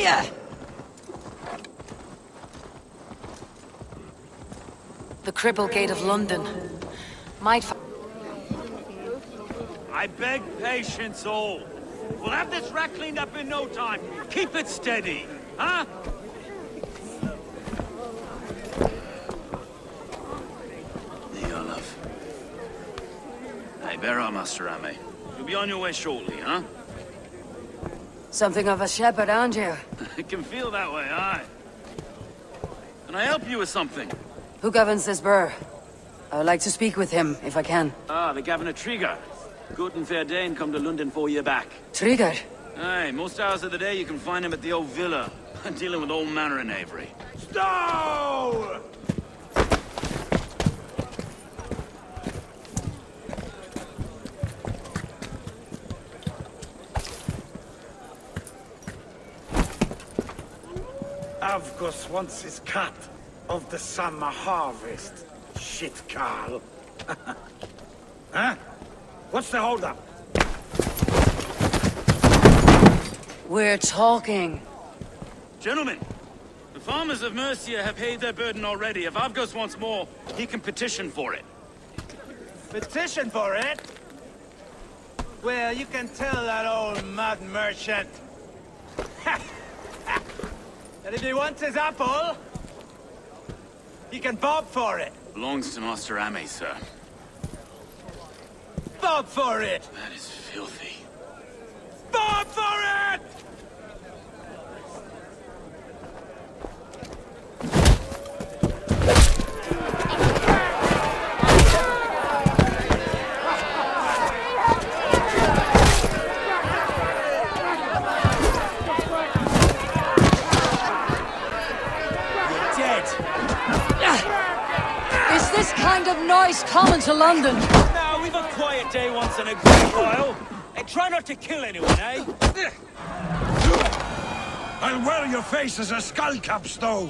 ya! The Cripple Gate of London. Might I beg patience, all. We'll have this wreck cleaned up in no time. Keep it steady, huh? There you are, love. Hey, bear up, Master Ame. You'll be on your way shortly, huh? something of a shepherd, aren't you? It can feel that way, aye. Can I help you with something? Who governs this burr? I would like to speak with him, if I can. Ah, the Governor Trigger. Good and fair Dane come to London 4 years back. Trigger? Aye, most hours of the day you can find him at the old villa, dealing with all manner in Avery. Stow! Avgos wants his cut of the summer harvest. Shit, Carl. Huh? What's the holdup? We're talking. Gentlemen, the farmers of Mercia have paid their burden already. If Avgos wants more, he can petition for it. Petition for it? Well, you can tell that old mud merchant. And if he wants his apple, he can bob for it. Belongs to Master Ame, sir. Bob for it! That is filthy. Bob for it! Kind of noise common to London. Now, we've a quiet day once in a great while. And try not to kill anyone, eh? I'll wear your face as a skull cap, Stow.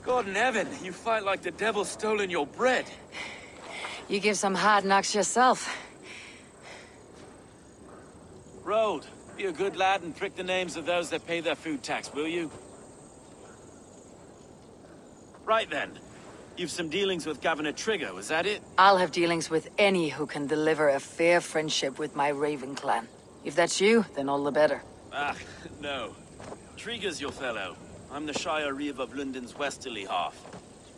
God in heaven, you fight like the devil's stolen your bread. You give some hard knocks yourself. Road, be a good lad and prick the names of those that pay their food tax, will you? Right then. You've some dealings with Governor Trigger, was that it? I'll have dealings with any who can deliver a fair friendship with my Raven clan. If that's you, then all the better. Ah, no. Trigger's your fellow. I'm the Shire Reeve of London's westerly half.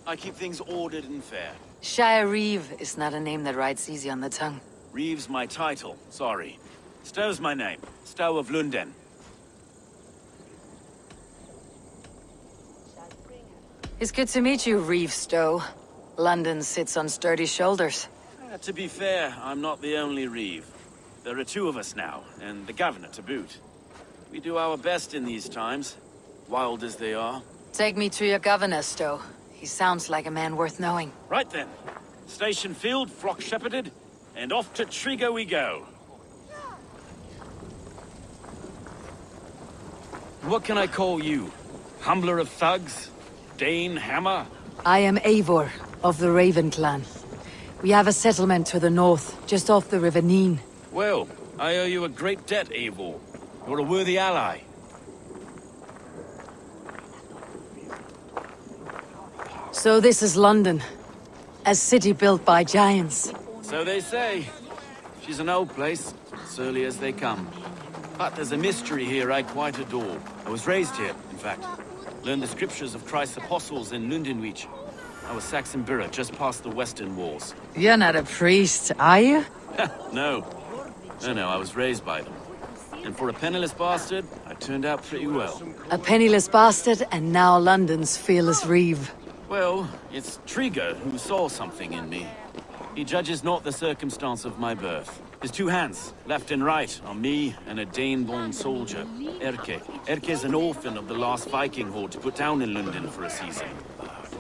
I keep things ordered and fair. Shire Reeve is not a name that rides easy on the tongue. Reeve's my title, sorry. Stow's my name. Stow of Lunden. It's good to meet you, Reeve Stow. London sits on sturdy shoulders. To be fair, I'm not the only Reeve. There are two of us now, and the Governor to boot. We do our best in these times, wild as they are. Take me to your Governor, Stow. He sounds like a man worth knowing. Right then. Station filled, flock shepherded, and off to Trigger we go. What can I call you? Humbler of thugs? Dane Hammer? I am Eivor, of the Raven clan. We have a settlement to the north, just off the River Neen. Well, I owe you a great debt, Eivor. You're a worthy ally. So this is London. A city built by giants. So they say. She's an old place, surly as they come. But there's a mystery here I quite adore. I was raised here, in fact. Learned the scriptures of Christ's apostles in Lundenwich. I was Saxon Borough, just past the western walls. You're not a priest, are you? No. No, I was raised by them. And for a penniless bastard, I turned out pretty well. A penniless bastard, and now London's fearless Reeve. Well, it's Trigger who saw something in me. He judges not the circumstance of my birth. His two hands, left and right, are me and a Dane-born soldier, Erke. Erke's an orphan of the last Viking horde put down in London for a season.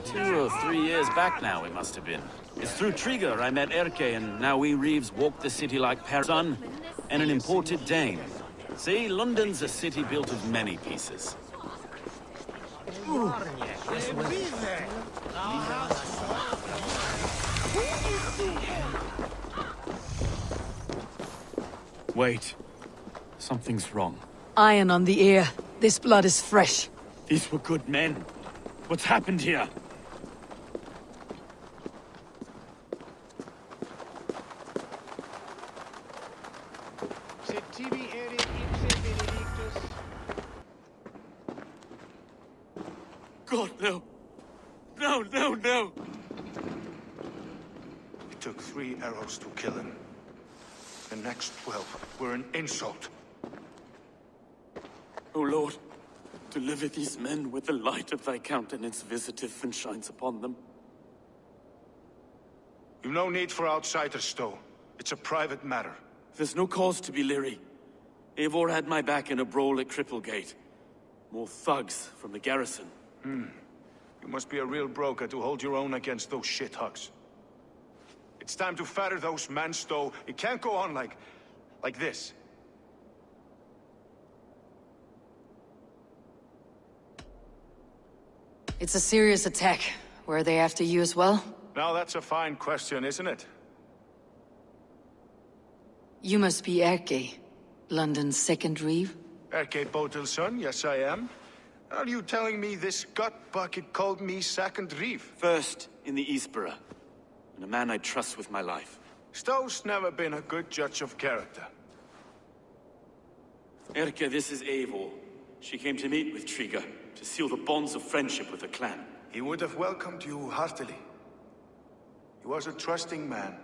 2 or 3 years back now, it must have been. It's through Trigger I met Erke, and now we Reeves walk the city like son and an imported Dane. See, London's a city built of many pieces. Wait. Something's wrong. Iron on the ear. This blood is fresh. These were good men. What's happened here? God, no. No, no, no! It took 3 arrows to kill him. The next 12 were an insult. O Lord, deliver these men with the light of thy countenance visiteth and shines upon them. You've no need for outsiders, Stowe. It's a private matter. There's no cause to be leery. Eivor had my back in a brawl at Cripplegate. More thugs from the garrison. You must be a real broker to hold your own against those shithugs. It's time to fetter those men, Stowe. It can't go on like this. It's a serious attack. Were they after you as well? Now that's a fine question, isn't it? You must be Erke, London's second reeve? Erke Botel's son, yes I am. Are you telling me this gut bucket called me second reeve? First in the Eastborough, and a man I trust with my life. Stowe's never been a good judge of character. Erke, this is Eivor. She came to meet with Triga, to seal the bonds of friendship with the clan. He would have welcomed you heartily. He was a trusting man,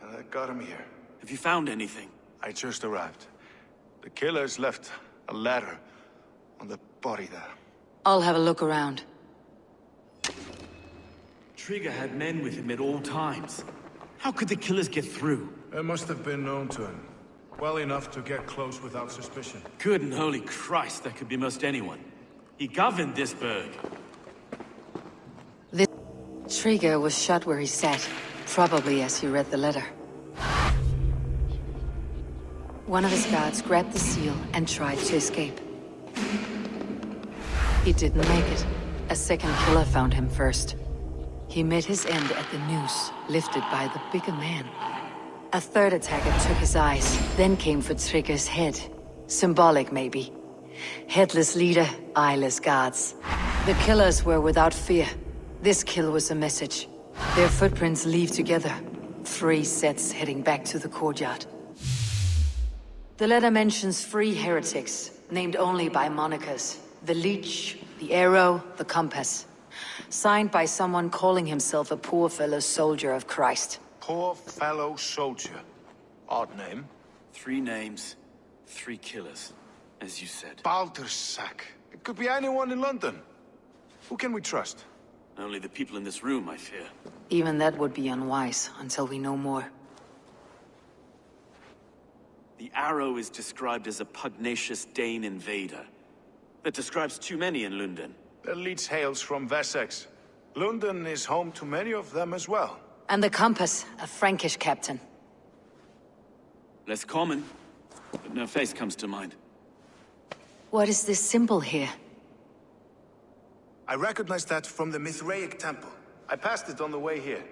and I got him here. Have you found anything? I just arrived. The killers left a ladder on the body there. I'll have a look around. Triga had men with him at all times. How could the killers get through? They must have been known to him. Well enough to get close without suspicion. Good and holy Christ, that could be most anyone. He governed this burg. This Trigger was shot where he sat, probably as he read the letter. One of his guards grabbed the seal and tried to escape. He didn't make it. A second killer found him first. He met his end at the noose, lifted by the bigger man. A third attacker took his eyes, then came for Trigger's head. Symbolic, maybe. Headless leader, eyeless guards. The killers were without fear. This kill was a message. Their footprints leave together. 3 sets heading back to the courtyard. The letter mentions 3 heretics, named only by monikers. The Leech, the Arrow, the Compass. Signed by someone calling himself a poor fellow soldier of Christ. Poor fellow soldier. Odd name. 3 names, 3 killers, as you said. Baldersack. It could be anyone in London. Who can we trust? Only the people in this room, I fear. Even that would be unwise, until we know more. The Arrow is described as a pugnacious Dane invader. That describes too many in Lunden. The Leech hails from Wessex. Lunden is home to many of them as well. And the Compass, a Frankish captain. Less common, but no face comes to mind. What is this symbol here? I recognize that from the Mithraic temple. I passed it on the way here.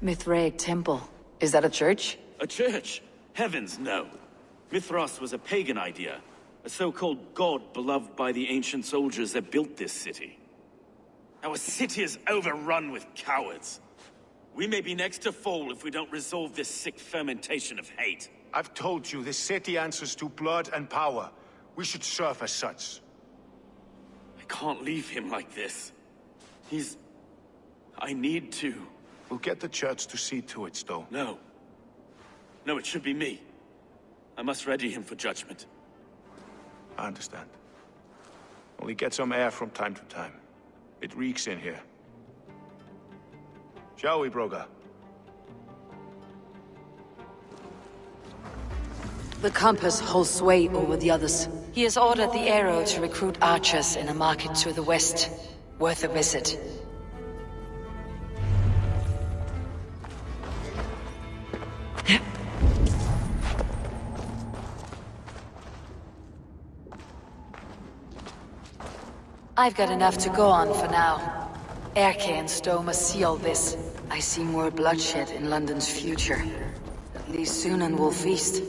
Mithraic temple. Is that a church? A church? Heavens, no. Mithras was a pagan idea. A so-called god beloved by the ancient soldiers that built this city. Our city is overrun with cowards. We may be next to fall if we don't resolve this sick fermentation of hate. I've told you, this city answers to blood and power. We should serve as such. I can't leave him like this. I need to. We'll get the church to see to it, Stowe. No. No, it should be me. I must ready him for judgment. I understand. Only get some air from time to time. It reeks in here. Shall we, Broga? The Compass holds sway over the others. He has ordered the Arrow to recruit archers in a market to the west. Worth a visit. I've got enough to go on for now. Erke and Stowe must see all this. I see more bloodshed in London's future. At least soon and we'll feast.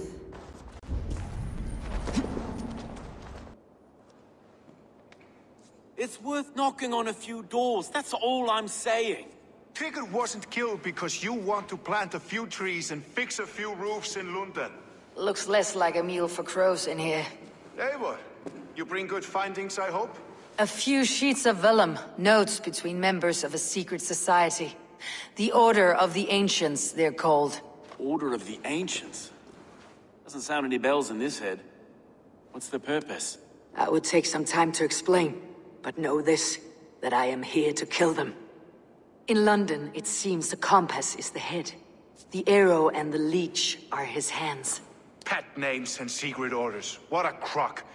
It's worth knocking on a few doors, that's all I'm saying. Trigger wasn't killed because you want to plant a few trees and fix a few roofs in Lunden. Looks less like a meal for crows in here. Hey, what? You bring good findings, I hope? A few sheets of vellum, notes between members of a secret society. The Order of the Ancients, they're called. Order of the Ancients? Doesn't sound any bells in this head. What's the purpose? That would take some time to explain, but know this, that I am here to kill them. In London, it seems the compass is the head. The arrow and the leech are his hands. Pet names and secret orders. What a crock.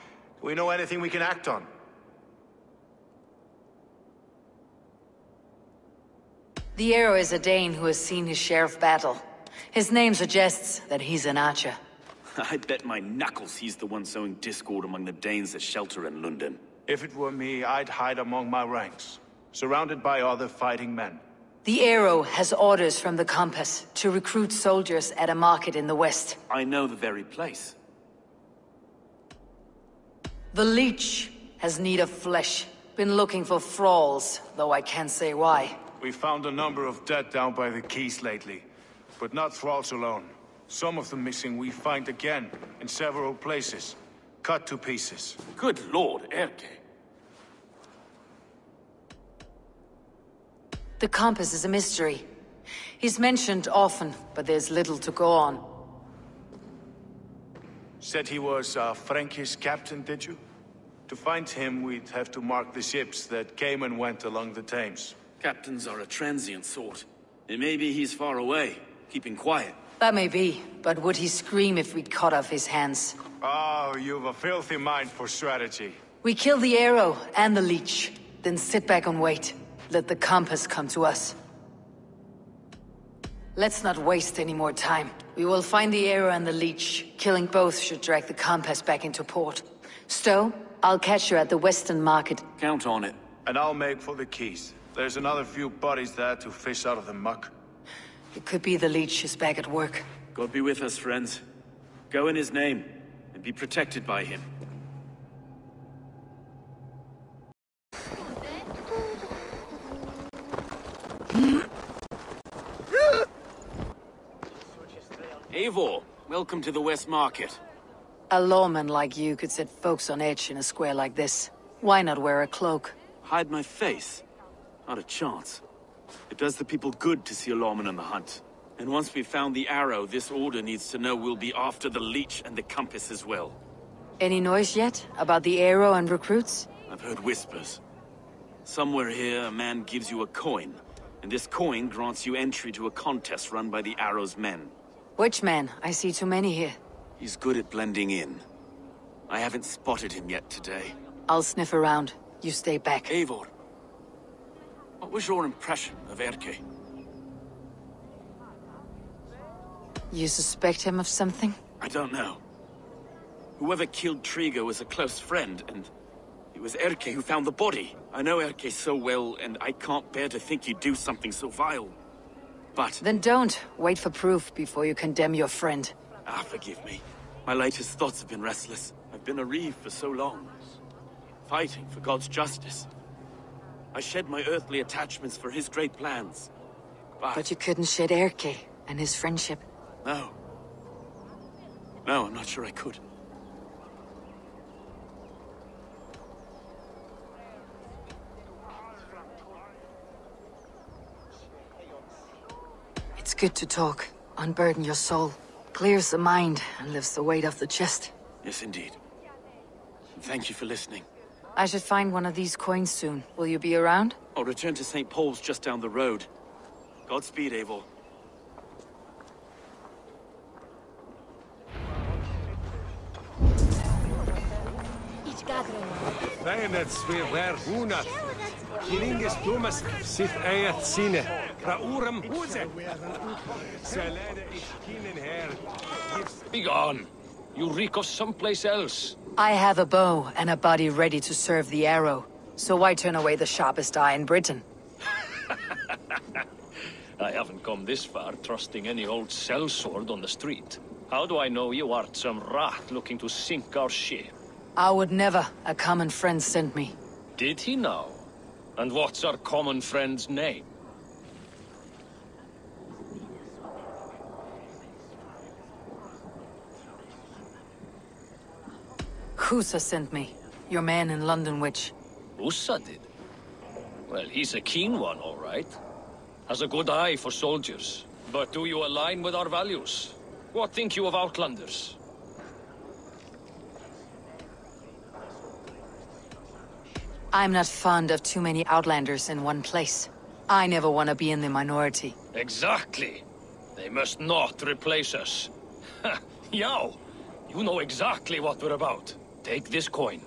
Do we know anything we can act on? The arrow is a Dane who has seen his share of battle. His name suggests that he's an archer. I bet my knuckles he's the one sowing discord among the Danes that shelter in Lunden. If it were me, I'd hide among my ranks, surrounded by other fighting men. The arrow has orders from the compass to recruit soldiers at a market in the west. I know the very place. The leech has need of flesh. Been looking for thralls, though I can't say why. We found a number of dead down by the quays lately, but not thralls alone. Some of the missing we find again, in several places, cut to pieces. Good lord, Erke. The compass is a mystery. He's mentioned often, but there's little to go on. Said he was a Frankish captain, did you? To find him, we'd have to mark the ships that came and went along the Thames. Captains are a transient sort. It may be he's far away, keeping quiet. That may be, but would he scream if we'd cut off his hands? Oh, you've a filthy mind for strategy. We kill the arrow and the leech, then sit back and wait. Let the compass come to us. Let's not waste any more time. We will find the arrow and the leech. Killing both should drag the compass back into port. Stowe, I'll catch you at the Western Market. Count on it. And I'll make for the quays. There's another few bodies there to fish out of the muck. It could be the leech is back at work. God be with us, friends. Go in his name, and be protected by him. Eivor, welcome to the West Market. A lawman like you could set folks on edge in a square like this. Why not wear a cloak? Hide my face? Not a chance. It does the people good to see a lawman on the hunt. And once we've found the arrow, this order needs to know we'll be after the leech and the compass as well. Any noise yet about the arrow and recruits? I've heard whispers. Somewhere here, a man gives you a coin, and this coin grants you entry to a contest run by the arrow's men. Which man? I see too many here. He's good at blending in. I haven't spotted him yet today. I'll sniff around. You stay back. Eivor, what was your impression of Erke? You suspect him of something? I don't know. Whoever killed Trigo was a close friend, and it was Erke who found the body. I know Erke so well, and I can't bear to think he'd do something so vile. But... Then don't. Wait for proof before you condemn your friend. forgive me. My latest thoughts have been restless. I've been a reeve for so long. Fighting for God's justice. I shed my earthly attachments for his great plans. But you couldn't shed Erke and his friendship. No. No, I'm not sure I could. It's good to talk. Unburden your soul. Clears the mind and lifts the weight off the chest. Yes, indeed. And thank you for listening. I should find one of these coins soon. Will you be around? I'll return to St. Paul's just down the road. Godspeed, Eivor. Väinets vi vär hunat. Kiringes tumas sit äjät sinne. Ra uram huse. Se läde ich kinen här. Be gone. You reek of someplace else. I have a bow and a body ready to serve the arrow. So why turn away the sharpest eye in Britain? I haven't come this far trusting any old sellsword on the street. How do I know you aren't some rat looking to sink our ship? I would never. A common friend sent me. Did he now? And what's our common friend's name? Husa sent me. Your man in London, witch. Usa did? Well, he's a keen one, all right. Has a good eye for soldiers. But do you align with our values? What think you of Outlanders? I'm not fond of too many Outlanders in one place. I never want to be in the minority. Exactly. They must not replace us. Yow! You know exactly what we're about. Take this coin.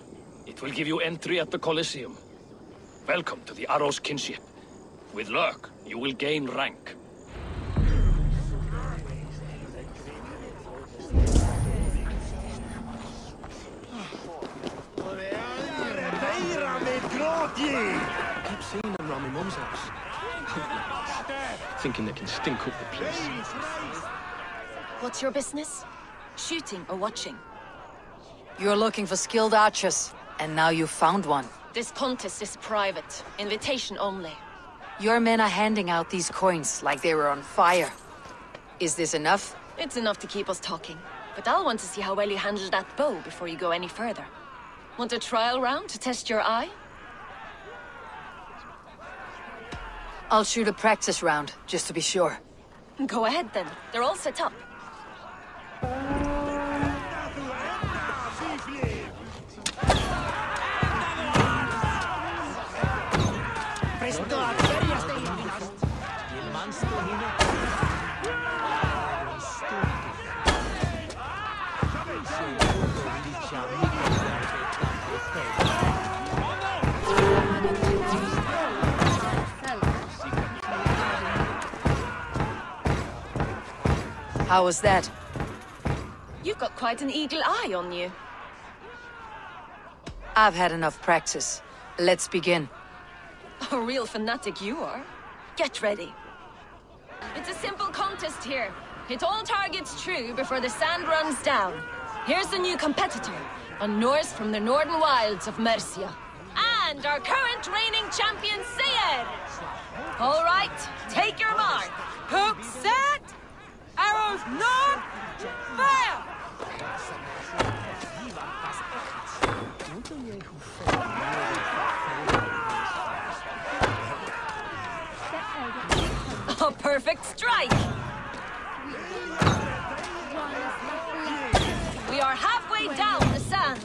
It will give you entry at the Colosseum. Welcome to the Arrow's kinship. With luck, you will gain rank. I keep seeing them around my mum's house. Thinking they can stink up the place. What's your business? Shooting or watching? You're looking for skilled archers, and now you found one. This contest is private. Invitation only. Your men are handing out these coins like they were on fire. Is this enough? It's enough to keep us talking. But I'll want to see how well you handle that bow before you go any further. Want a trial round to test your eye? I'll shoot a practice round, just to be sure. Go ahead then. They're all set up. How was that? You've got quite an eagle eye on you. I've had enough practice. Let's begin. A real fanatic you are. Get ready. It's a simple contest here. Hit all targets true before the sand runs down. Here's the new competitor, a Norse from the northern wilds of Mercia. And our current reigning champion, Seir! All right, take your mark. Hook set! Arrows not! Fire! A perfect strike! We are halfway down the sand.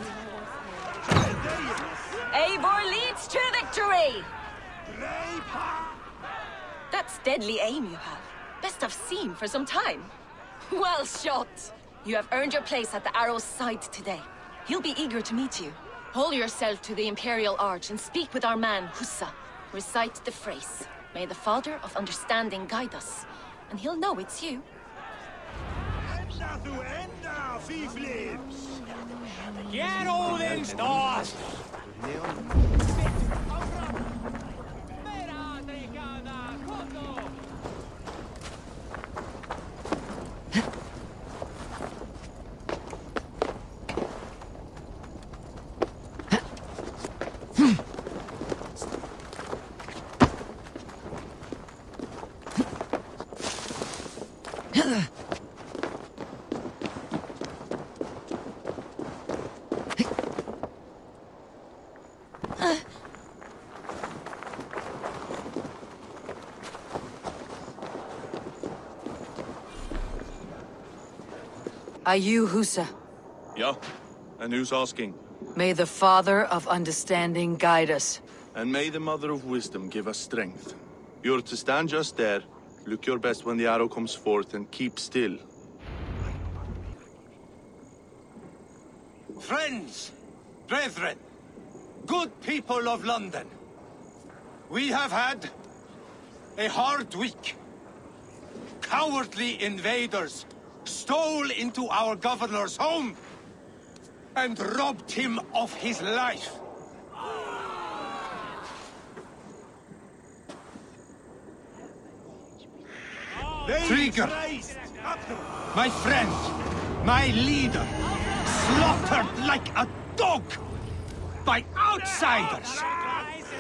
Eivor leads to victory! That's deadly aim you have. Best I've seen for some time. Well shot! You have earned your place at the Arrow's side today. He'll be eager to meet you. Hold yourself to the Imperial Arch and speak with our man, Husa. Recite the phrase. May the Father of Understanding guide us. And he'll know it's you. Get Odin's stars! Are you Husa? Yeah, and who's asking? May the Father of Understanding guide us. And may the Mother of Wisdom give us strength. You're to stand just there, look your best when the arrow comes forth, and keep still. Friends, brethren, good people of London, we have had a hard week. Cowardly invaders stole into our governor's home and robbed him of his life. Trigger, my friend, my leader, slaughtered like a dog by outsiders,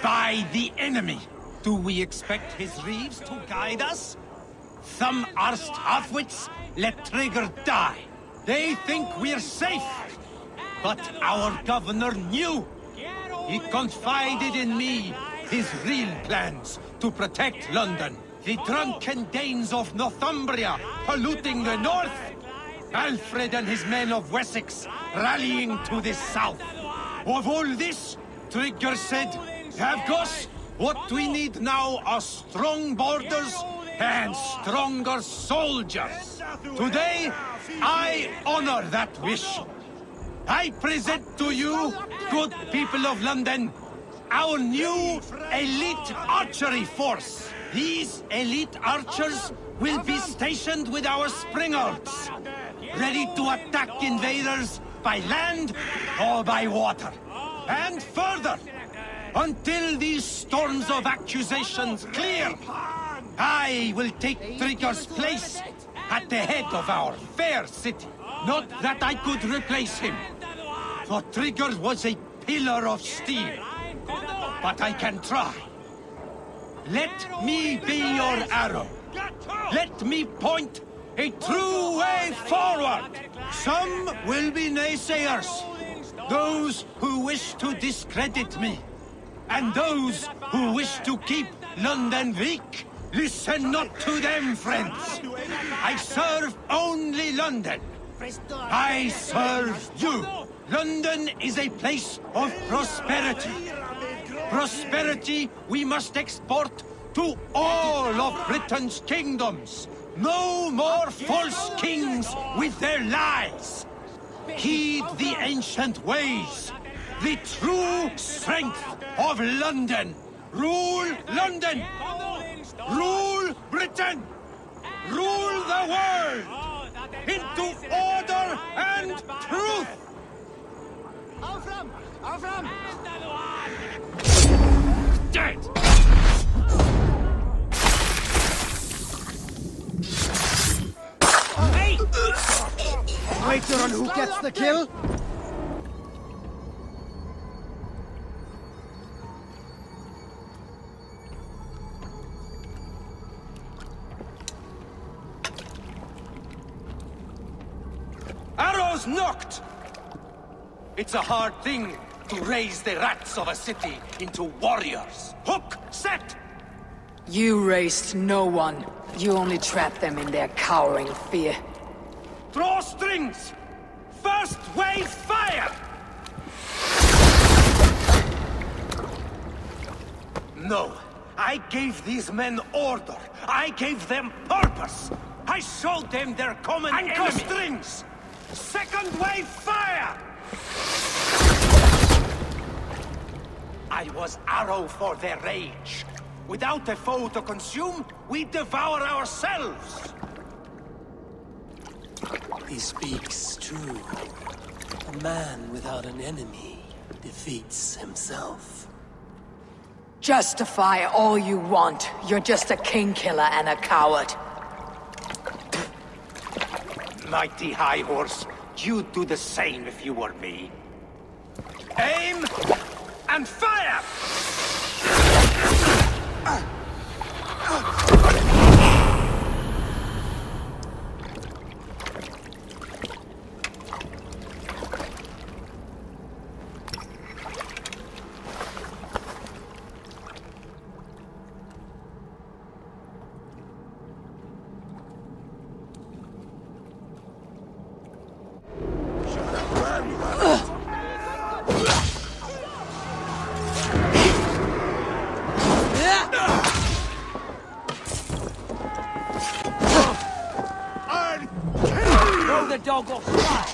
by the enemy. Do we expect his reeves to guide us? Some arsed halfwits let Trigger die. They think we're safe. But our governor knew. He confided in me his real plans to protect London. The drunken Danes of Northumbria polluting the north. Alfred and his men of Wessex rallying to the south. Of all this, Trigger said, Havgos, what we need now are strong borders and stronger soldiers. Today, I honor that wish. I present to you, good people of London, our new elite archery force. These elite archers will be stationed with our springards, ready to attack invaders by land or by water. And further, until these storms of accusations clear, I will take Trigger's place at the head of our fair city. Not that I could replace him, for Trigger was a pillar of steel. But I can try. Let me be your arrow. Let me point a true way forward. Some will be naysayers, those who wish to discredit me, and those who wish to keep London weak. Listen not to them, friends. I serve only London. I serve you. London is a place of prosperity. Prosperity we must export to all of Britain's kingdoms. No more false kings with their lies. Heed the ancient ways. The true strength of London. Rule London. Rule Britain. Rule the world into order and truth. Dead. Hey! Wager on who gets the kill? Arrows knocked! It's a hard thing to raise the rats of a city into warriors. Hook, set! You raised no one. You only trapped them in their cowering fear. Draw strings! First wave fire! No, I gave these men order. I gave them purpose. I showed them their common enemy. Strings! Second wave fire! I was arrow for their rage. Without a foe to consume, we devour ourselves. He speaks true. A man without an enemy defeats himself. Justify all you want. You're just a king-killer and a coward. Mighty High Horse, you'd do the same if you were me. Aim and fire! The dog will fly.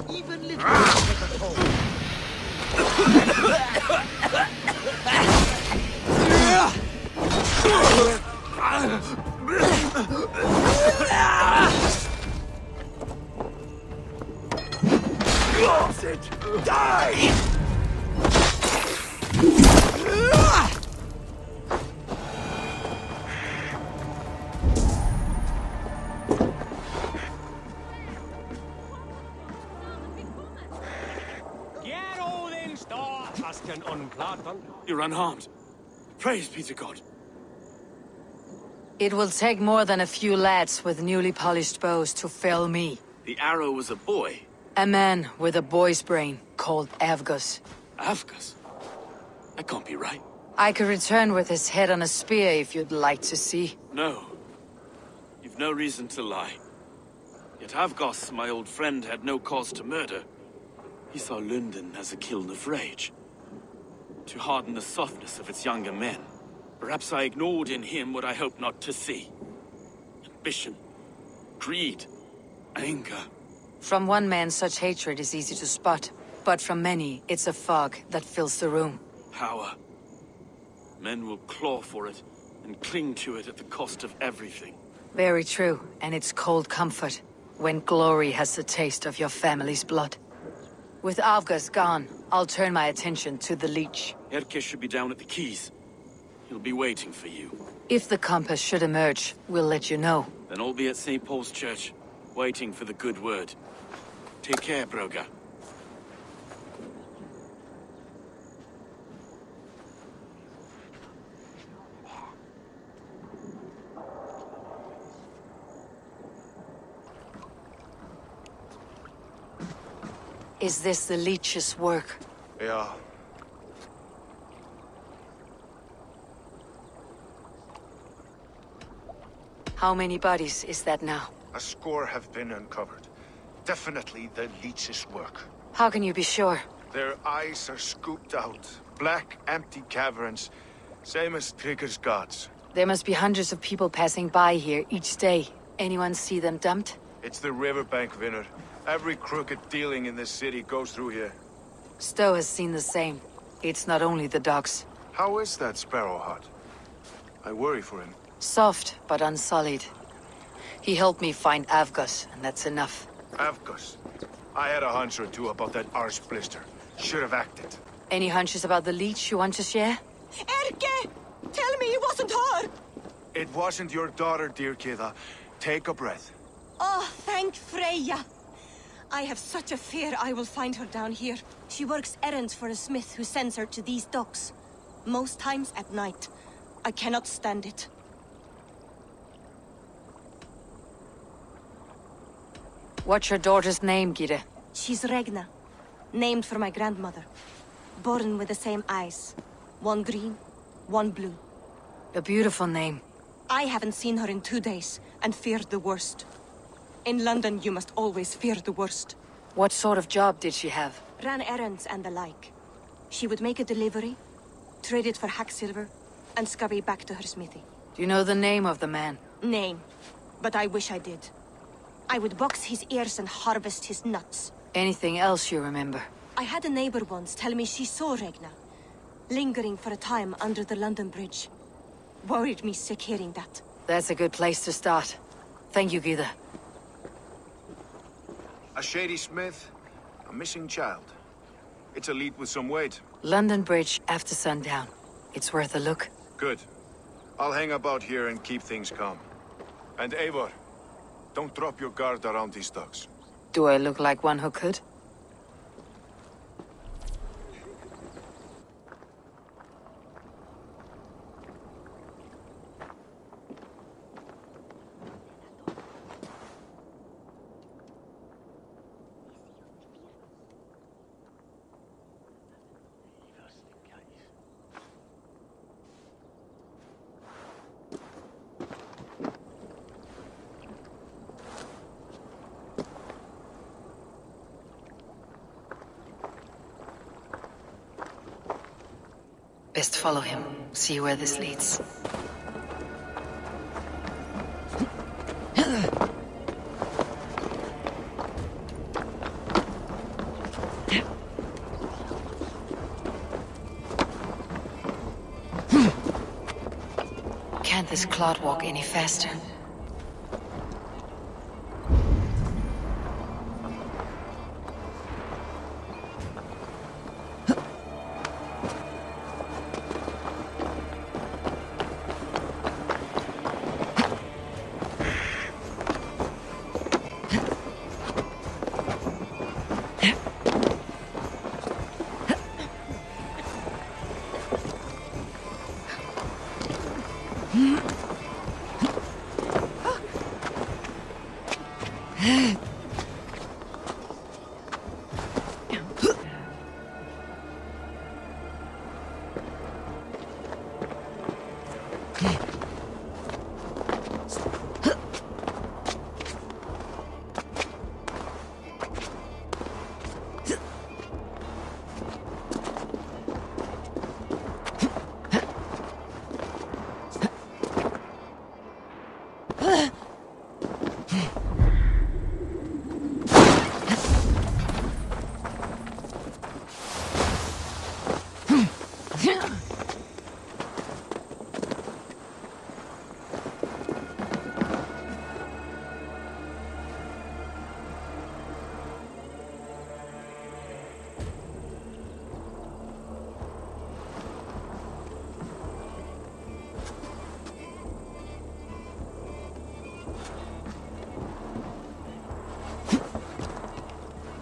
Even little at home. That's it! Die! You're unharmed. Praise be to God. It will take more than a few lads with newly polished bows to fell me. The arrow was a boy. A man with a boy's brain, called Avgus. Avgus? That can't be right. I could return with his head on a spear if you'd like to see. No. You've no reason to lie. Yet Avgus, my old friend, had no cause to murder. He saw Lunden as a kiln of rage. To harden the softness of its younger men. Perhaps I ignored in him what I hoped not to see. Ambition, greed, anger. From one man, such hatred is easy to spot. But from many, it's a fog that fills the room. Power. Men will claw for it, and cling to it at the cost of everything. Very true, and it's cold comfort, when glory has the taste of your family's blood. With Avgus gone, I'll turn my attention to the Leech. Erke should be down at the quays. He'll be waiting for you. If the compass should emerge, we'll let you know. Then I'll be at St. Paul's Church, waiting for the good word. Take care, Broga. Is this the Leech's work? Yeah. How many bodies is that now? A score have been uncovered. Definitely the Leech's work. How can you be sure? Their eyes are scooped out. Black, empty caverns. Same as Trigger's gods. There must be hundreds of people passing by here each day. Anyone see them dumped? It's the riverbank, Vinner. Every crooked dealing in this city goes through here. Stowe has seen the same. It's not only the docks. How is that Sparrow hut? I worry for him. Soft, but unsullied. He helped me find Avgus, and that's enough. Avgus. I had a hunch or two about that arse blister. Should have acted. Any hunches about the Leech you want to share? Erke! Tell me it wasn't her! It wasn't your daughter, dear Kida. Take a breath. Oh, thank Freya. I have such a fear I will find her down here. She works errands for a smith who sends her to these docks. Most times at night. I cannot stand it. What's your daughter's name, Gide? She's Regna. Named for my grandmother. Born with the same eyes. One green, one blue. A beautiful name. I haven't seen her in 2 days, and feared the worst. In London, you must always fear the worst. What sort of job did she have? Ran errands and the like. She would make a delivery, trade it for hack silver, and scurry back to her smithy. Do you know the name of the man? Name. But I wish I did. I would box his ears and harvest his nuts. Anything else you remember? I had a neighbor once tell me she saw Regna, lingering for a time under the London Bridge. Worried me sick hearing that. That's a good place to start. Thank you, Gide. A shady smith, a missing child. It's a lead with some weight. London Bridge after sundown. It's worth a look. Good. I'll hang about here and keep things calm. And Eivor, don't drop your guard around these docks. Do I look like one who could? Best follow him. See where this leads. Can't this clod walk any faster?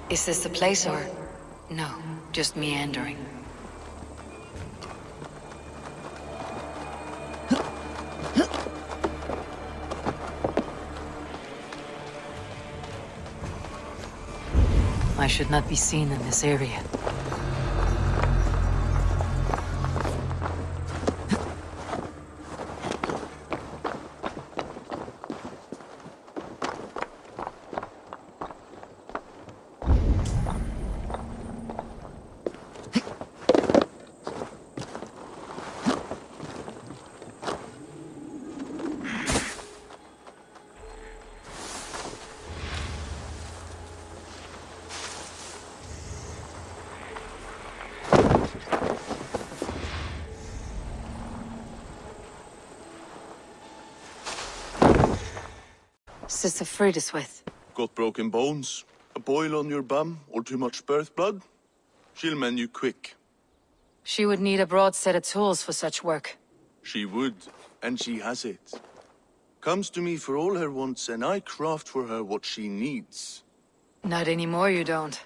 Is this the place, or... no, just meandering? I should not be seen in this area. Sister Frida's with. Got broken bones, a boil on your bum, or too much birth blood? She'll mend you quick. She would need a broad set of tools for such work. She would, and she has it. Comes to me for all her wants, and I craft for her what she needs. Not anymore, you don't.